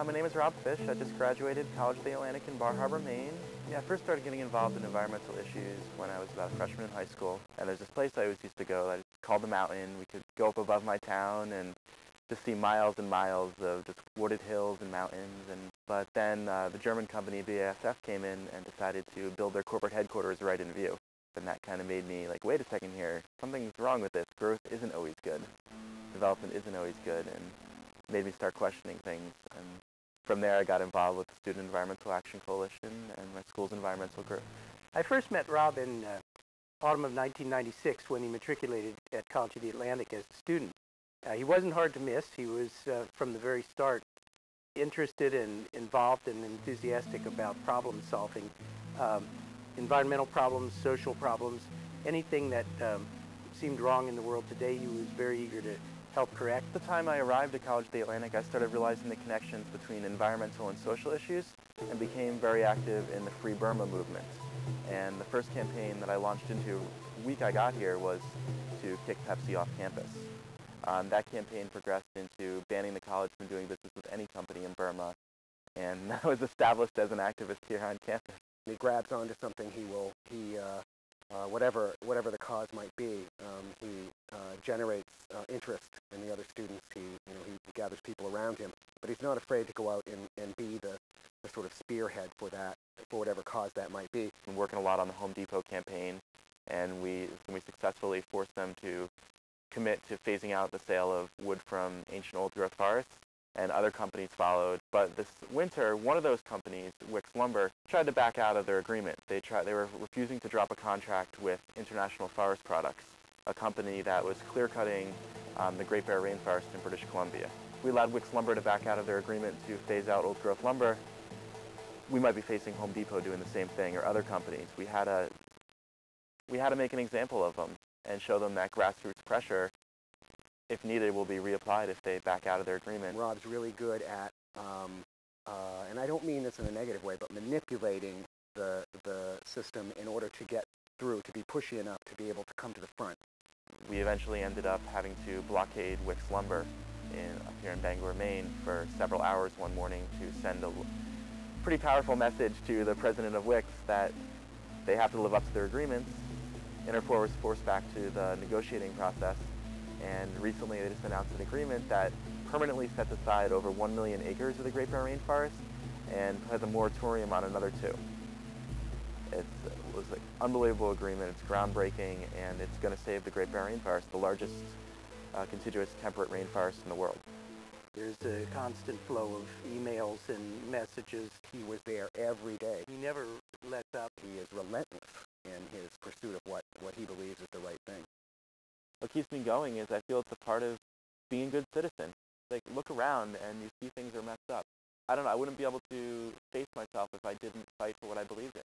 My name is Rob Fish. I just graduated College of the Atlantic in Bar Harbor, Maine. Yeah, I first started getting involved in environmental issues when I was about a freshman in high school. And there's this place I always used to go. I called the mountain. We could go up above my town and just see miles and miles of just wooded hills and mountains. But then the German company BASF came in and decided to build their corporate headquarters right in view. And that kind of made me like, wait a second here, something's wrong with this. Growth isn't always good. Development isn't always good, and made me start questioning things. And from there I got involved with the Student Environmental Action Coalition and my school's environmental group. I first met Rob in autumn of 1996 when he matriculated at College of the Atlantic as a student. He wasn't hard to miss. He was, from the very start, interested and involved and enthusiastic about problem solving. Environmental problems, social problems, anything that seemed wrong in the world today, he was very eager to help correct. At the time I arrived at College of the Atlantic, I started realizing the connections between environmental and social issues and became very active in the Free Burma movement. And the first campaign that I launched into the week I got here was to kick Pepsi off campus. That campaign progressed into banning the college from doing business with any company in Burma, and I was established as an activist here on campus. He grabs onto something, whatever the cause might be, he generates interest in the other students. He gathers people around him, but he's not afraid to go out and be the sort of spearhead for that, for whatever cause that might be. I'm working a lot on the Home Depot campaign, and we successfully forced them to commit to phasing out the sale of wood from ancient old-growth forests, and other companies followed. But this winter, one of those companies, Wicks Lumber, tried to back out of their agreement. They were refusing to drop a contract with International Forest Products, a company that was clear-cutting the Great Bear Rainforest in British Columbia. If we allowed Wicks Lumber to back out of their agreement to phase out old-growth lumber, we might be facing Home Depot doing the same thing, or other companies. We had to make an example of them and show them that grassroots pressure, if needed, will be reapplied if they back out of their agreement. Rob's really good at, and I don't mean this in a negative way, but manipulating the system in order to get through, to be pushy enough to be able to come to the front. We eventually ended up having to blockade Wicks Lumber up here in Bangor, Maine, for several hours one morning to send a pretty powerful message to the president of Wicks that they have to live up to their agreements. Interfor was forced back to the negotiating process, and recently they just announced an agreement that permanently sets aside over 1 million acres of the Great Bear Rainforest and has a moratorium on another 2. It was an unbelievable agreement. It's groundbreaking, and it's going to save the Great Bear Rainforest, the largest contiguous temperate rainforest in the world. There's a constant flow of emails and messages. He was there every day. He never lets up. He is relentless in his pursuit of what he believes is the right thing. What keeps me going is I feel it's a part of being a good citizen. Like, look around and you see things are messed up. I don't know, I wouldn't be able to face myself if I didn't fight for what I believed in.